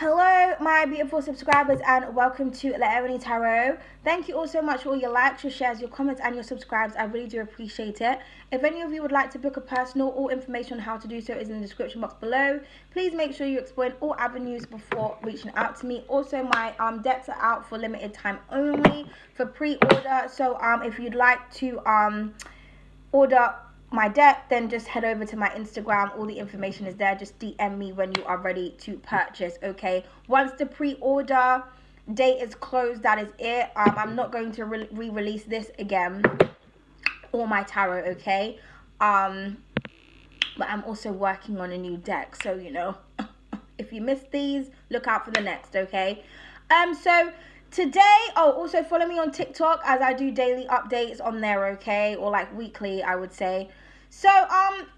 Hello, my beautiful subscribers, and welcome to Laebonyarts Tarot. Thank you all so much for all your likes, your shares, your comments, and your subscribes. I really do appreciate it. If any of you would like to book a personal, all information on how to do so is in the description box below. Please make sure you explore all avenues before reaching out to me. Also, my decks are out for limited time only for pre-order. So if you'd like to order my deck, then just head over to my Instagram. All the information is there. Just DM me when you are ready to purchase, okay? Once the pre-order date is closed, that is it. I'm not going to re-release this again, or my tarot, okay? But I'm also working on a new deck, so you know, if you missed these, look out for the next, okay? So today, also follow me on TikTok as I do daily updates on there, okay? Or like weekly, I would say. So,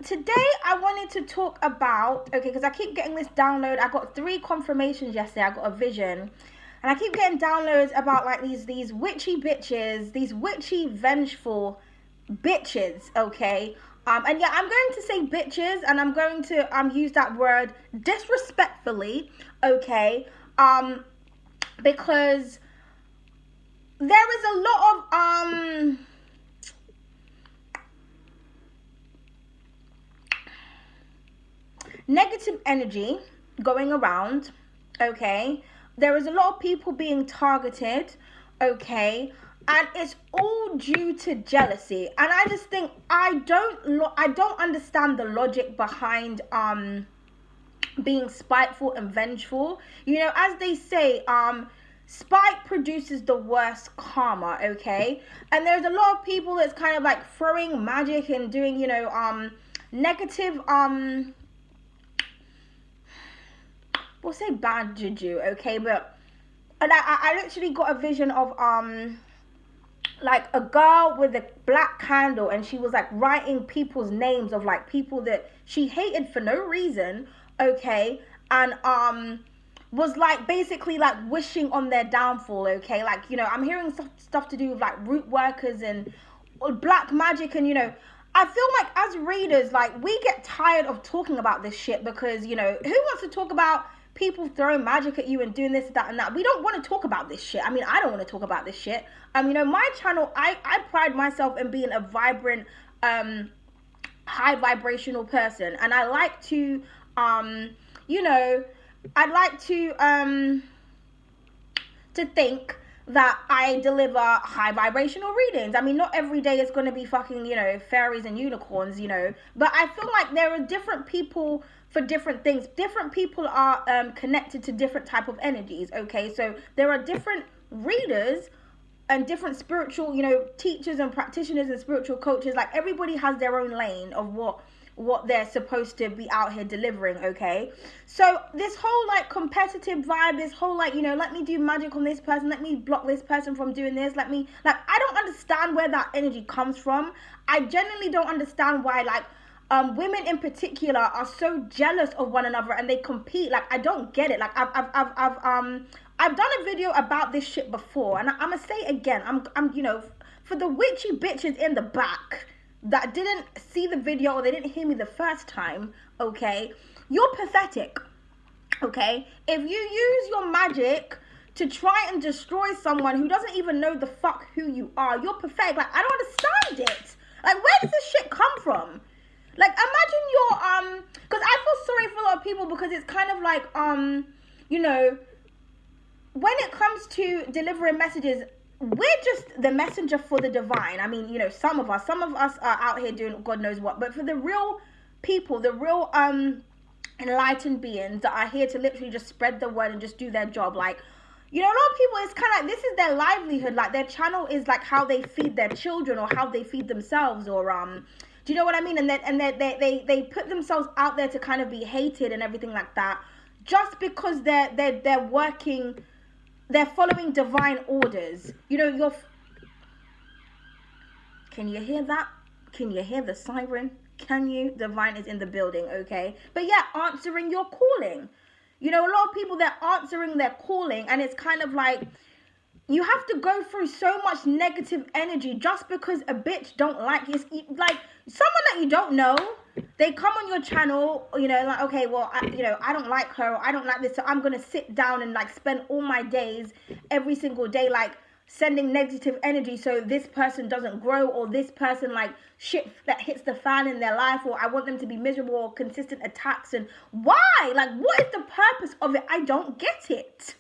today I wanted to talk about, okay, because I keep getting this download. I got 3 confirmations yesterday. I got a vision. And I keep getting downloads about like these witchy bitches, these witchy, vengeful bitches, okay? And yeah, I'm going to say bitches, and I'm going to use that word disrespectfully, okay? Because there is a lot of negative energy going around, okay? There is a lot of people being targeted, okay? And it's all due to jealousy. And I just think I don't understand the logic behind being spiteful and vengeful. You know, as they say, spite produces the worst karma, okay? And there's a lot of people that's kind of like throwing magic and doing, you know, negative we'll say bad juju, okay? But I literally got a vision of like a girl with a black candle, and she was like writing people's names of like people that she hated for no reason, okay? And was like basically like wishing on their downfall, okay? Like, you know, I'm hearing stuff to do with like root workers and black magic, and you know, I feel like as readers, like, we get tired of talking about this shit because, you know, who wants to talk about people throwing magic at you and doing this, that, and that? We don't want to talk about this shit. I mean, I don't want to talk about this shit. You know, my channel, I pride myself in being a vibrant, high vibrational person. And I like to, you know, I'd like to think that I deliver high vibrational readings. I mean, not every day is going to be fucking, you know, fairies and unicorns, you know. But I feel like there are different people for different things. Different people are connected to different type of energies, okay? So there are different readers and different spiritual, you know, teachers and practitioners and spiritual coaches. Like, everybody has their own lane of what they're supposed to be out here delivering, okay? So this whole like competitive vibe, this whole like, you know, let me do magic on this person, let me block this person from doing this, let me, like, I don't understand where that energy comes from. I genuinely don't understand why, like, women in particular are so jealous of one another and they compete. Like, I don't get it. Like, I've done a video about this shit before, and I'm gonna say it again. I'm you know, for the witchy bitches in the back that didn't see the video or they didn't hear me the first time, okay, you're pathetic, okay? If you use your magic to try and destroy someone who doesn't even know the fuck who you are, you're pathetic. Like, I don't understand it. Like, where does this shit come from? Like, imagine you're, because I feel sorry for a lot of people, because it's kind of like, you know, when it comes to delivering messages, we're just the messenger for the divine. I mean, you know, some of us are out here doing God knows what, but for the real people, the real enlightened beings that are here to literally just spread the word and just do their job, like, you know, a lot of people, it's kind of like, this is their livelihood. Like, their channel is like how they feed their children or how they feed themselves, or do you know what I mean? And they put themselves out there to kind of be hated and everything like that, just because they're working. They're following divine orders. You know, can you hear that? Can you hear the siren? Can you? Divine is in the building, okay? But yeah, answering your calling. You know, a lot of people, they're answering their calling, and it's kind of like, you have to go through so much negative energy just because a bitch don't like you. Like, someone that you don't know, They come on your channel, you know, like, okay, well, I don't like her, or I don't like this, so I'm going to sit down and, like, spend all my days, every single day, like, sending negative energy so this person doesn't grow, or this person, like, shit that hits the fan in their life, or I want them to be miserable, or consistent attacks. And why? Like, what is the purpose of it? I don't get it.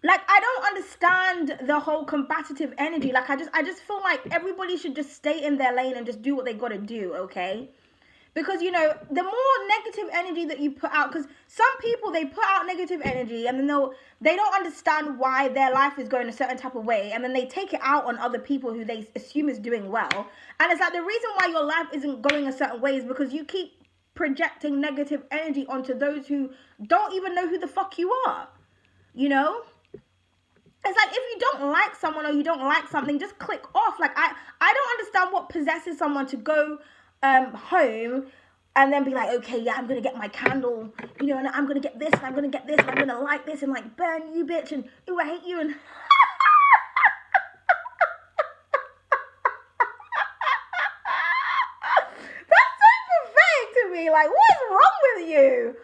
Like, I don't understand the whole combative energy. Like, I just feel like everybody should just stay in their lane and just do what they gotta do, okay? Because, you know, the more negative energy that you put out, because some people, they put out negative energy, and then they don't understand why their life is going a certain type of way, and then they take it out on other people who they assume is doing well. And it's like, the reason why your life isn't going a certain way is because you keep projecting negative energy onto those who don't even know who the fuck you are, you know? It's like, if you don't like someone or you don't like something, just click off. Like, I don't understand what possesses someone to go home and then be like, okay, yeah, I'm going to get my candle, you know, and I'm going to get this, and I'm going to get this, and I'm going to light this, and, like, burn you, bitch, and, ooh, I hate you, and... That's so pathetic to me. Like, what is wrong with you?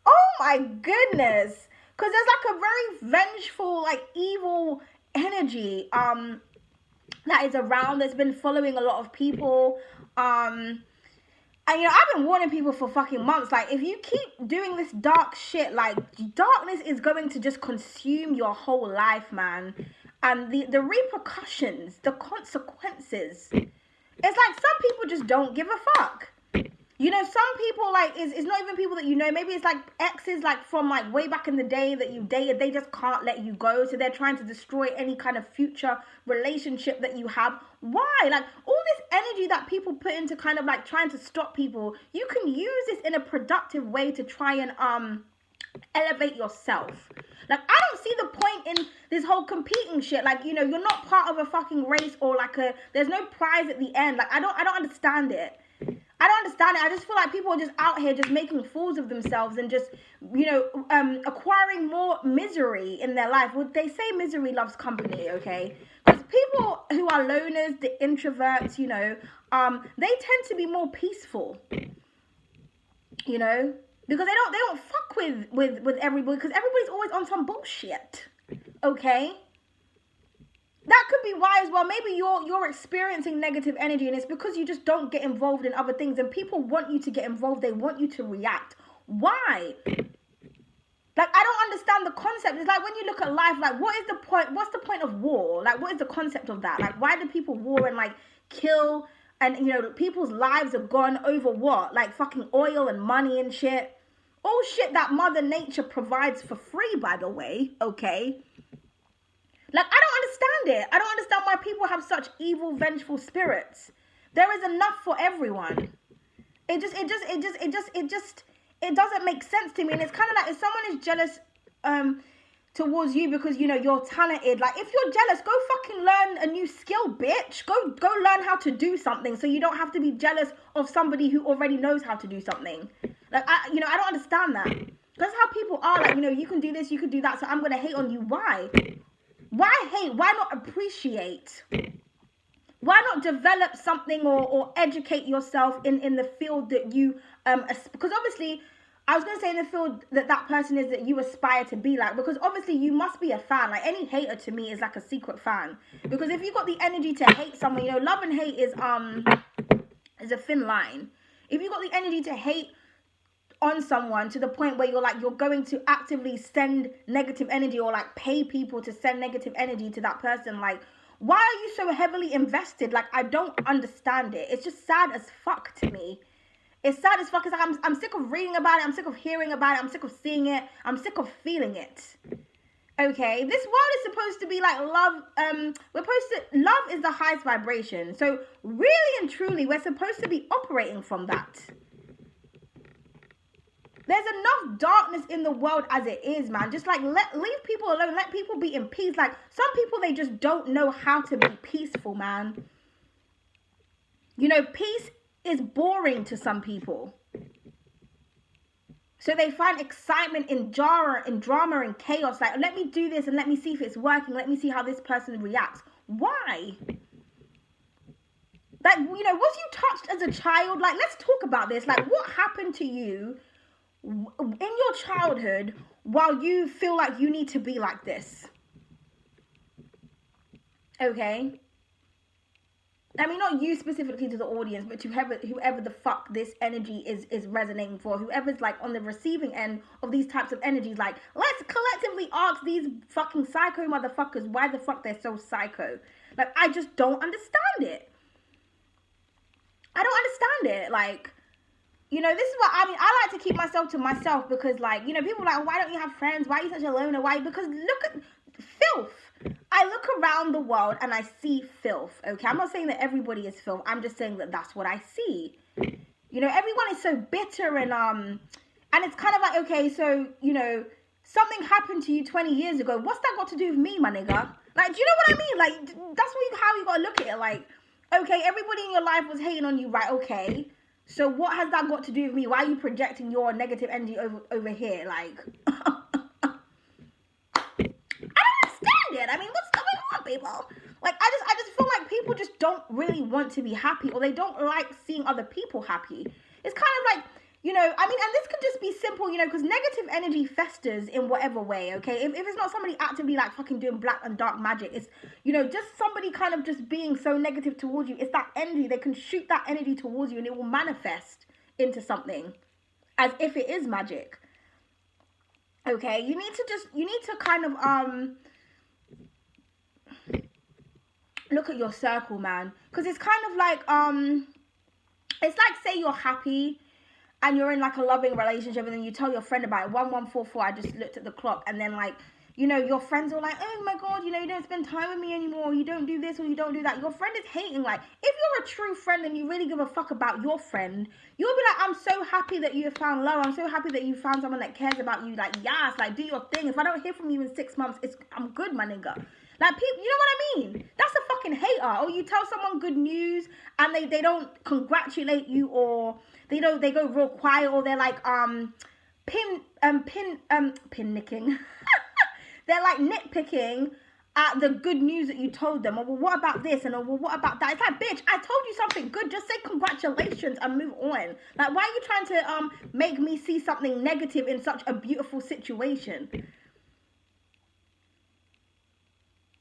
Oh, my goodness. Because there's, like, a very vengeful, like, evil energy that is around, that's been following a lot of people. And, you know, I've been warning people for fucking months. Like, if you keep doing this dark shit, like, darkness is going to just consume your whole life, man. And the repercussions, the consequences. It's like, some people just don't give a fuck. You know, some people, like, it's not even people that you know. Maybe it's, like, exes, like, from, like, way back in the day that you dated. They just can't let you go. So they're trying to destroy any kind of future relationship that you have. Why? Like, all this energy that people put into kind of, like, trying to stop people, you can use this in a productive way to try and, elevate yourself. Like, I don't see the point in this whole competing shit. Like, you know, you're not part of a fucking race, or, like, there's no prize at the end. Like, I don't understand it. I don't understand it. I just feel like people are just out here just making fools of themselves and just, you know, acquiring more misery in their life. Would they say misery loves company, okay? Because people who are loners, the introverts, you know, they tend to be more peaceful, you know? Because they don't fuck with everybody, because everybody's always on some bullshit, okay? That could be why as well. Maybe you're experiencing negative energy, and it's because you just don't get involved in other things, and people want you to get involved. They want you to react. Why? Like, I don't understand the concept. It's like, when you look at life, like, what is the point? What's the point of war? Like, what is the concept of that? Like, why do people war and, like, kill, and, you know, people's lives are gone over what? Like, fucking oil and money and shit. All shit that Mother Nature provides for free, by the way, okay? Like, I don't understand it. I don't understand why people have such evil, vengeful spirits. There is enough for everyone. It doesn't make sense to me. And it's kind of like, if someone is jealous towards you because, you know, you're talented, like, if you're jealous, go fucking learn a new skill, bitch. Go learn how to do something, so you don't have to be jealous of somebody who already knows how to do something. Like, I don't understand that. That's how people are. Like, you know, you can do this, you can do that, so I'm gonna hate on you. Why? Why hate? Why not appreciate? Why not develop something, or educate yourself in the field that you, because obviously, I was going to say in the field that person is that you aspire to be like, because obviously you must be a fan. Like, any hater to me is like a secret fan. Because if you got the energy to hate someone, you know, love and hate is a thin line. If you got the energy to hate on someone to the point where you're going to actively send negative energy, or like pay people to send negative energy to that person, like, why are you so heavily invested? Like, I don't understand it. It's just sad as fuck to me. It's sad as fuck. It's like, I'm sick of reading about it. I'm sick of hearing about it. I'm sick of seeing it. I'm sick of feeling it. Okay, this world is supposed to be like love. Love is the highest vibration. So really and truly, we're supposed to be operating from that. There's enough darkness in the world as it is, man. Just like, leave people alone. Let people be in peace. Like, some people, they just don't know how to be peaceful, man. You know, peace is boring to some people. So they find excitement in drama and chaos. Like, let me do this and let me see if it's working. Let me see how this person reacts. Why? Like, Like, you know, was you touched as a child? Like, let's talk about this. Like, what happened to you in your childhood while you feel like you need to be like this? Okay? I mean, not you specifically to the audience, but to whoever the fuck this energy is resonating for, whoever's like on the receiving end of these types of energies. Like, let's collectively ask these fucking psycho motherfuckers why the fuck they're so psycho. Like, I just don't understand it. I don't understand it. Like, you know, this is what I mean. I like to keep myself to myself because, like, you know, people are like, why don't you have friends? Why are you such a loner? Why? Because look at filth. I look around the world and I see filth, okay? I'm not saying that everybody is filth. I'm just saying that that's what I see. You know, everyone is so bitter and it's kind of like, okay, so, you know, something happened to you 20 years ago. What's that got to do with me, my nigga? Like, do you know what I mean? Like, that's how you gotta look at it. Like, okay, everybody in your life was hating on you, right? Okay. So what has that got to do with me? Why are you projecting your negative energy over here? Like, I mean, what's going on, people? Like, I just feel like people just don't really want to be happy, or they don't like seeing other people happy. It's kind of like, you know, I mean, and this could just be simple, you know, because negative energy festers in whatever way, okay? If it's not somebody actively, like, fucking doing black and dark magic, it's, you know, just somebody kind of just being so negative towards you. It's that energy. They can shoot that energy towards you, and it will manifest into something as if it is magic. Okay? You need to kind of, look at your circle, man, because it's kind of like it's like, say you're happy and you're in like a loving relationship, and then you tell your friend about it. 1144, I just looked at the clock, and then, like, you know, your friends are like, oh my god, you know, you don't spend time with me anymore, you don't do this or you don't do that. Your friend is hating. Like, if you're a true friend and you really give a fuck about your friend, you'll be like, I'm so happy that you have found love, I'm so happy that you found someone that cares about you. Like, yes, like, do your thing. If I don't hear from you in 6 months, I'm good, my nigga. Like, people, you know what I mean? That's a fucking hater. Or you tell someone good news and they don't congratulate you, or they go real quiet, or they're like pin nicking. They're like nitpicking at the good news that you told them. Or, well, what about this? And, well, what about that? It's like, bitch, I told you something good. Just say congratulations and move on. Like, why are you trying to make me see something negative in such a beautiful situation?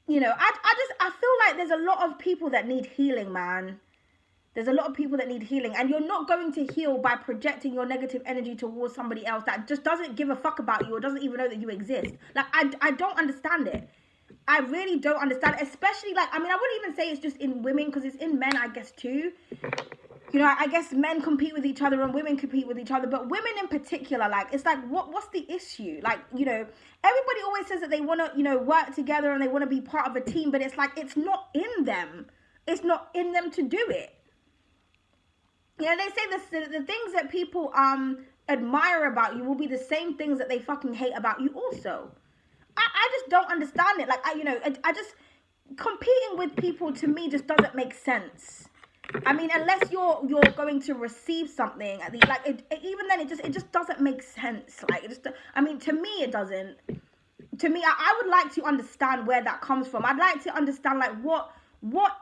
You know, I feel like there's a lot of people that need healing, man. There's a lot of people that need healing, and you're not going to heal by projecting your negative energy towards somebody else that just doesn't give a fuck about you or doesn't even know that you exist. Like, I don't understand it. I really don't understand it, especially, like, I mean, I wouldn't even say it's just in women, because it's in men, I guess, too. You know, I guess men compete with each other and women compete with each other, but women in particular, like, it's like, what's the issue? Like, you know, everybody always says that they want to, you know, work together and they want to be part of a team, but it's like, it's not in them. It's not in them to do it. You know, they say this, the things that people admire about you will be the same things that they fucking hate about you also. I just don't understand it. Like, I just, competing with people to me just doesn't make sense. I mean, unless you're going to receive something, like, even then it just doesn't make sense. Like, it just, I mean, to me it doesn't. To me, I would like to understand where that comes from. I'd like to understand, like, what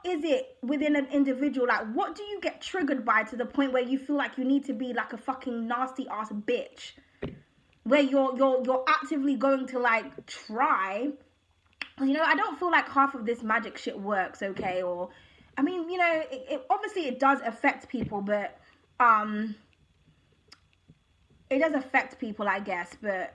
is it within an individual? Like, what do you get triggered by to the point where you feel like you need to be like a fucking nasty ass bitch, where you're actively going to, like, try. You know, I don't feel like half of this magic shit works, okay? Or, I mean, you know, it obviously it does affect people, but it does affect people, I guess, but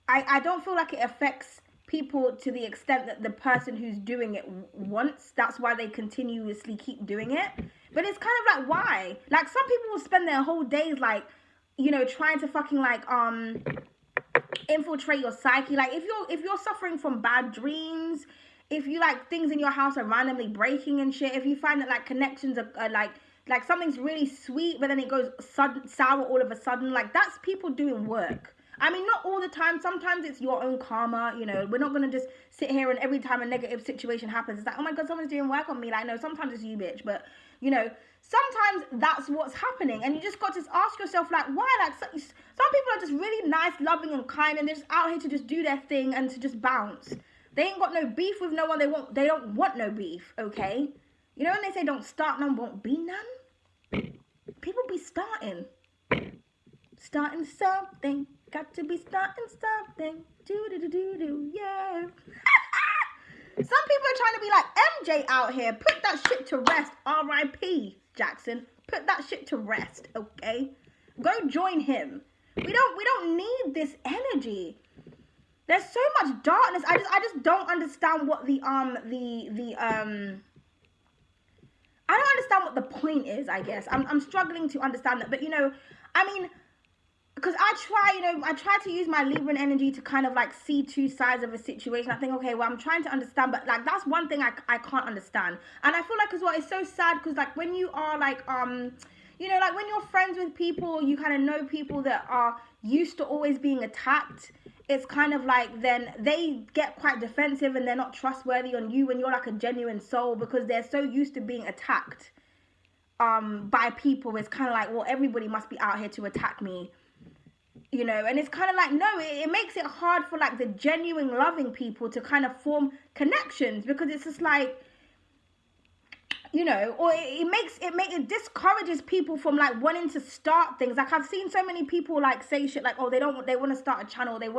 I don't feel like it affects people to the extent that the person who's doing it wants. That's why they continuously keep doing it. But it's kind of like, why? Like, some people will spend their whole days, like, you know, trying to fucking, like, infiltrate your psyche. Like, if you're suffering from bad dreams, if you, like, things in your house are randomly breaking and shit, if you find that, like, connections are like something's really sweet but then it goes sour all of a sudden, like, that's people doing work. I mean, not all the time. Sometimes it's your own karma, you know. We're not going to just sit here and every time a negative situation happens, it's like, oh my God, someone's doing work on me. Like, no, sometimes it's you, bitch. But, you know, sometimes that's what's happening. And you just got to ask yourself, like, why? Like, some people are just really nice, loving, and kind, and they're just out here to just do their thing and to just bounce. They ain't got no beef with no one. They don't want no beef, okay? You know when they say don't start none, won't be none? People be starting. Starting something. Got to be starting something. Do, yeah. Some people are trying to be like MJ out here. Put that shit to rest. R.I.P. Jackson. Put that shit to rest, okay? Go join him. We don't need this energy. There's so much darkness. I just don't understand what I don't understand what the point is, I guess. I'm struggling to understand that. But, I mean, because I try to use my Libran energy to kind of, like, see two sides of a situation. I think, okay, well, I'm trying to understand. But, like, that's one thing I can't understand. And I feel like, as well, it's so sad because, like, when you are, like, like, when you're friends with people, you kind of know people that are used to always being attacked. It's kind of like then they get quite defensive and they're not trustworthy on you when you're like a genuine soul because they're so used to being attacked by people. It's kind of like, well, everybody must be out here to attack me, and it's kind of like, no, it makes it hard for like the genuine loving people to kind of form connections because it's just like, or it discourages people from like wanting to start things. Like I've seen so many people like say shit like, oh, they want to start a channel. It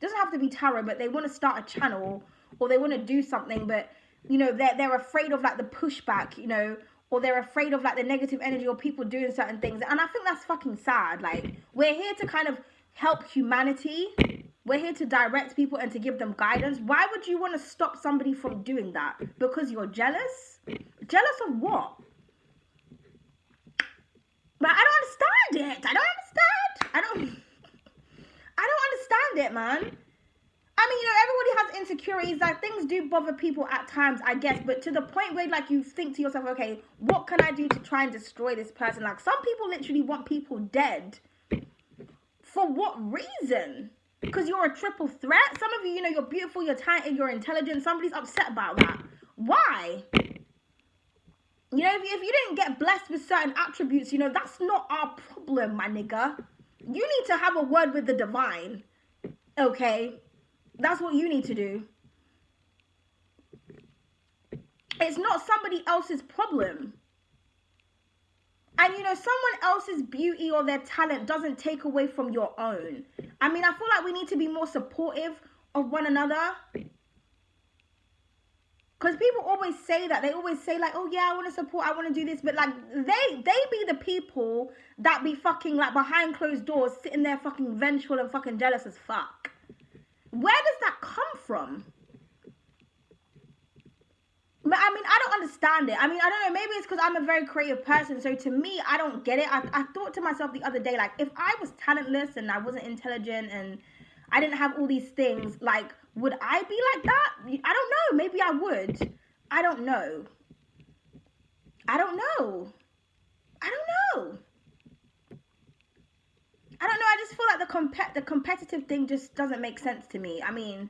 doesn't have to be tarot, but they want to start a channel or they want to do something, but they're afraid of like the pushback, or they're afraid of like the negative energy or people doing certain things. And I think that's fucking sad. Like we're here to kind of help humanity. We're here to direct people and to give them guidance. Why would you want to stop somebody from doing that? Because you're jealous? Jealous of what? But I don't understand it. I don't understand it, man. I mean, everybody has insecurities. Like, things do bother people at times, I guess. But to the point where, like, you think to yourself, okay, what can I do to try and destroy this person? Like, some people literally want people dead. For what reason? Because you're a triple threat? Some of you, you're beautiful, you're talented, you're intelligent. Somebody's upset about that. Why? If you didn't get blessed with certain attributes, that's not our problem, my nigga. You need to have a word with the divine. Okay? That's what you need to do. It's not somebody else's problem. And, someone else's beauty or their talent doesn't take away from your own. I mean, I feel like we need to be more supportive of one another. Because people always say that. They always say, like, oh, yeah, I want to support, I want to do this. But, like, they be the people that be fucking, like, behind closed doors, sitting there fucking vengeful and fucking jealous as fuck. Where does that come from? But, I mean, I don't understand it. I mean, I don't know. Maybe it's because I'm a very creative person. So, to me, I don't get it. I thought to myself the other day, like, if I was talentless and I wasn't intelligent and I didn't have all these things, like, would I be like that? I don't know. Maybe I would. I don't know. I just feel like the competitive thing just doesn't make sense to me. I mean,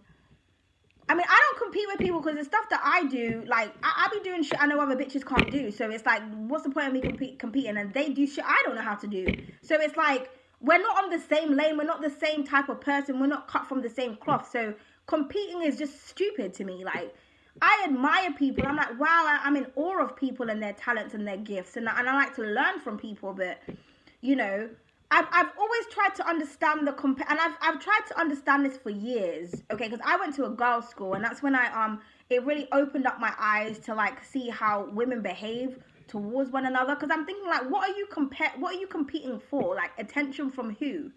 I don't compete with people because the stuff that I do, like, I be doing shit I know other bitches can't do. So it's like, what's the point of me competing? And they do shit I don't know how to do. So it's like, we're not on the same lane. We're not the same type of person. We're not cut from the same cloth. So competing is just stupid to me. Like, I admire people. I'm like, wow, I'm in awe of people and their talents and their gifts. And I like to learn from people. But, I've always tried to understand and I've tried to understand this for years, okay? Because I went to a girls' school, and that's when it really opened up my eyes to like see how women behave towards one another. Because I'm thinking like, what are you competing for? Like, attention from who?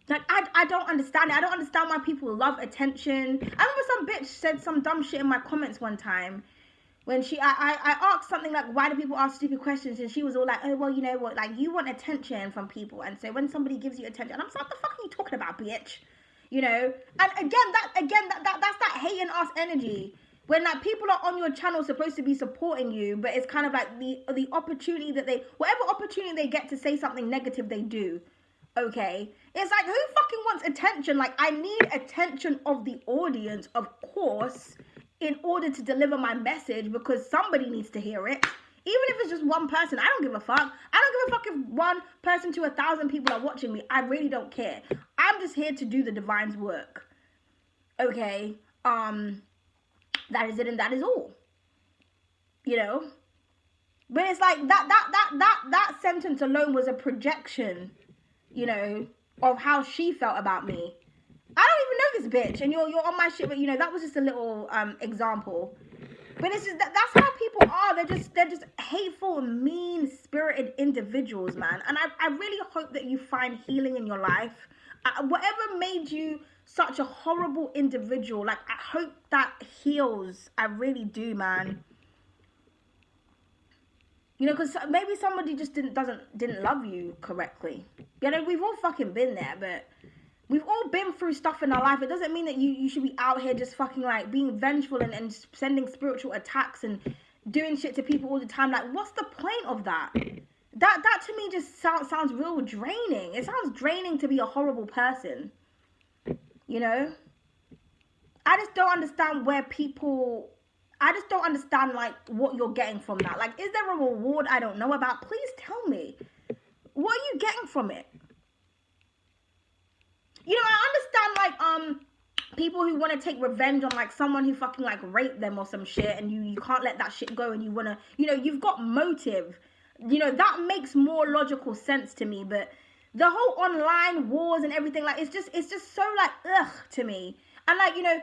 Like, I don't understand it. I don't understand why people love attention. I remember some bitch said some dumb shit in my comments one time. When I asked something like, why do people ask stupid questions? And she was all like, oh, well, you know what? Like, you want attention from people. And so when somebody gives you attention, I'm like, what the fuck are you talking about, bitch? And again, that's that hating ass energy. When, like, people are on your channel supposed to be supporting you, but it's kind of like the opportunity that whatever opportunity they get to say something negative, they do. Okay? It's like, who fucking wants attention? Like, I need attention of the audience, of course, in order to deliver my message, because somebody needs to hear it. Even if it's just one person, I don't give a fuck. I don't give a fuck if 1 person to 1,000 people are watching me. I really don't care. I'm just here to do the divine's work. Okay? That is it, and that is all. you know. But it's like that sentence alone was a projection, you know, of how she felt about me. I don't even know this bitch, and you're on my shit, but you know, that was just a little example. But it's just that's how people are. They're just hateful, mean spirited individuals, man. And I really hope that you find healing in your life. Whatever made you such a horrible individual, like, I hope that heals. I really do, man. You know, because maybe somebody just didn't love you correctly. You know, we've all fucking been there, but we've all been through stuff in our life. It doesn't mean that you should be out here just fucking like being vengeful and sending spiritual attacks and doing shit to people all the time. Like, what's the point of that? That to me just sounds real draining. It sounds draining to be a horrible person. You know? I just don't understand I just don't understand, like, what you're getting from that. Like, is there a reward I don't know about? Please tell me. What are you getting from it? You know, I understand, like, people who want to take revenge on, like, someone who fucking, like, raped them or some shit, and you can't let that shit go, and you want to, you know, you've got motive. You know, that makes more logical sense to me, but the whole online wars and everything, like, it's just so, like, ugh, to me. And, like, you know,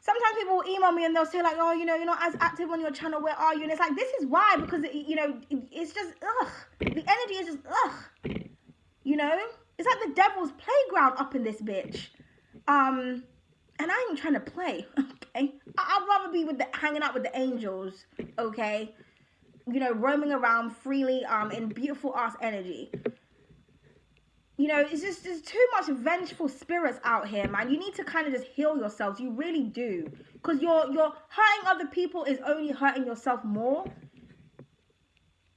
sometimes people will email me and they'll say, like, oh, you know, you're not as active on your channel, where are you? And it's like, this is why, because, you know, it's just, ugh. The energy is just, ugh. You know? It's like the devil's playground up in this bitch. And I ain't trying to play, okay? I'd rather be hanging out with the angels, okay? You know, roaming around freely, in beautiful ass energy. You know, it's just, there's too much vengeful spirits out here, man. You need to kind of just heal yourselves. You really do. Because you're hurting other people is only hurting yourself more.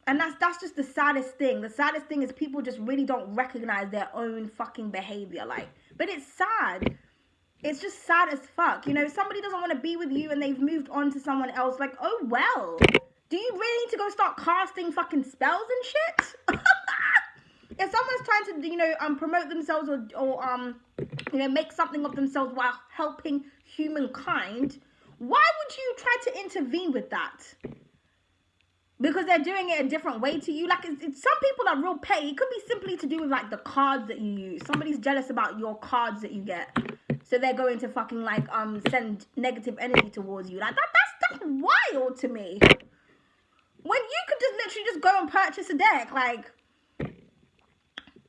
And that's just the saddest thing. The saddest thing is people just really don't recognize their own fucking behavior. Like, but it's sad. It's just sad as fuck. You know, somebody doesn't want to be with you and they've moved on to someone else. Like, oh well. Do you really need to go start casting fucking spells and shit? If someone's trying to, you know, promote themselves or you know, make something of themselves while helping humankind, why would you try to intervene with that? Because they're doing it a different way to you. Like, some people are real petty. It could be simply to do with, like, the cards that you use. Somebody's jealous about your cards that you get, so they're going to fucking, like, send negative energy towards you. Like, that's wild to me. When you could just literally just go and purchase a deck, like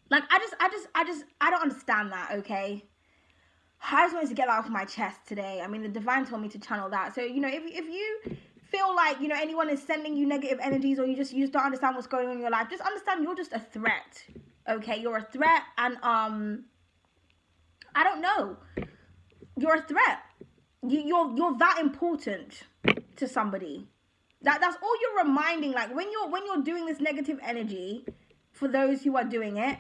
I don't understand that, okay? I just wanted to get that off my chest today. I mean, the divine told me to channel that. So, you know, if you feel like, you know, anyone is sending you negative energies, or you just don't understand what's going on in your life, just understand you're just a threat, okay? You're a threat, and I don't know. You're a threat. You're that important to somebody. That's all you're reminding. Like, when you're doing this negative energy, for those who are doing it,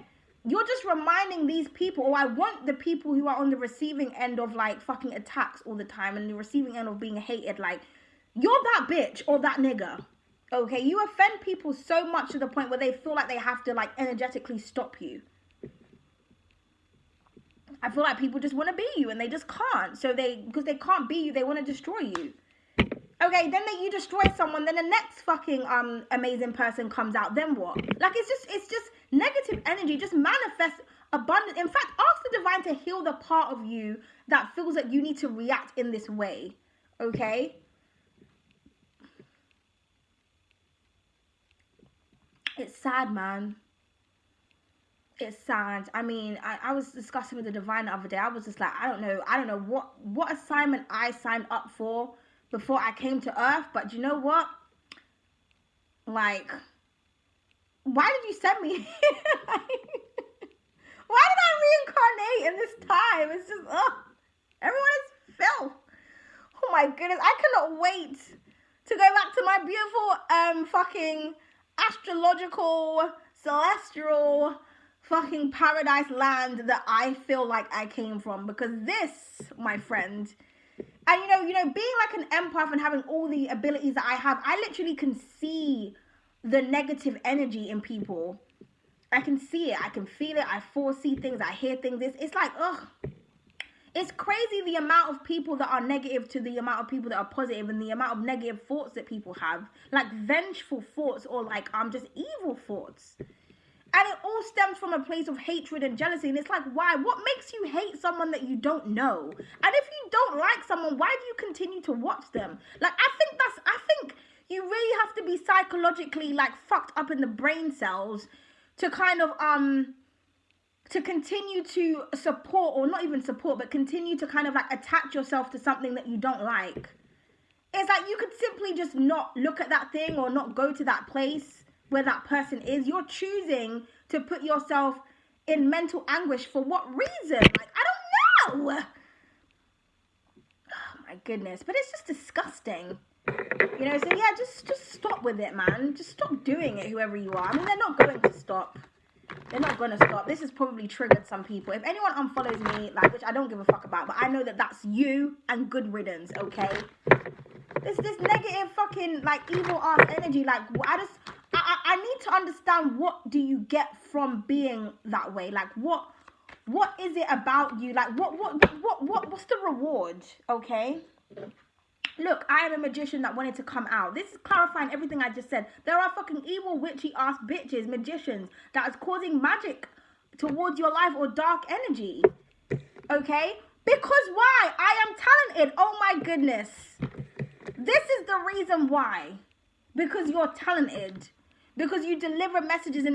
you're just reminding these people, or I want the people who are on the receiving end of, like, fucking attacks all the time, and the receiving end of being hated, like, you're that bitch or that nigger, okay? You offend people so much to the point where they feel like they have to, like, energetically stop you. I feel like people just want to be you, and they just can't. So because they can't be you, they want to destroy you. Okay, then you destroy someone, then the next fucking amazing person comes out, then what? Like, it's just negative energy, just manifest abundant. In fact, ask the divine to heal the part of you that feels that you need to react in this way, okay? It's sad, man. It's sad. I mean, I was discussing with the divine the other day. I was just like, I don't know what assignment I signed up for before I came to Earth, but you know what? Like, why did you send me here? Why did I reincarnate in this time? It's just, ugh. Everyone is filth. Oh my goodness. I cannot wait to go back to my beautiful, fucking astrological, celestial, fucking paradise land that I feel like I came from. Because this, my friend, and you know, being like an empath and having all the abilities that I have, I literally can see the negative energy in people. I can see it. I can feel it. I foresee things. I hear things. It's like, ugh. It's crazy the amount of people that are negative to the amount of people that are positive, and the amount of negative thoughts that people have. Like vengeful thoughts, or like just evil thoughts. And it all stems from a place of hatred and jealousy. And it's like, why? What makes you hate someone that you don't know? And if you don't like someone, why do you continue to watch them? Like, I think you really have to be psychologically, like, fucked up in the brain cells to kind of, to continue to support, or not even support, but continue to kind of, like, attach yourself to something that you don't like. It's like, you could simply just not look at that thing, or not go to that place where that person is. You're choosing to put yourself in mental anguish for what reason? Like, I don't know. Oh my goodness. But it's just disgusting. You know, so yeah, just stop with it, man. Just stop doing it, whoever you are. I mean, they're not going to stop. They're not going to stop. This has probably triggered some people. If anyone unfollows me, like, which I don't give a fuck about, but I know that that's you, and good riddance, okay? This negative fucking, like, evil ass energy, like, I need to understand, what do you get from being that way? Like, what is it about you? Like, what's the reward? Okay. Look, I am a magician that wanted to come out. This is clarifying everything I just said. There are fucking evil, witchy ass bitches, magicians, that is causing magic towards your life, or dark energy. Okay? Because why? I am talented. Oh my goodness. This is the reason why. Because you're talented. Because you deliver messages in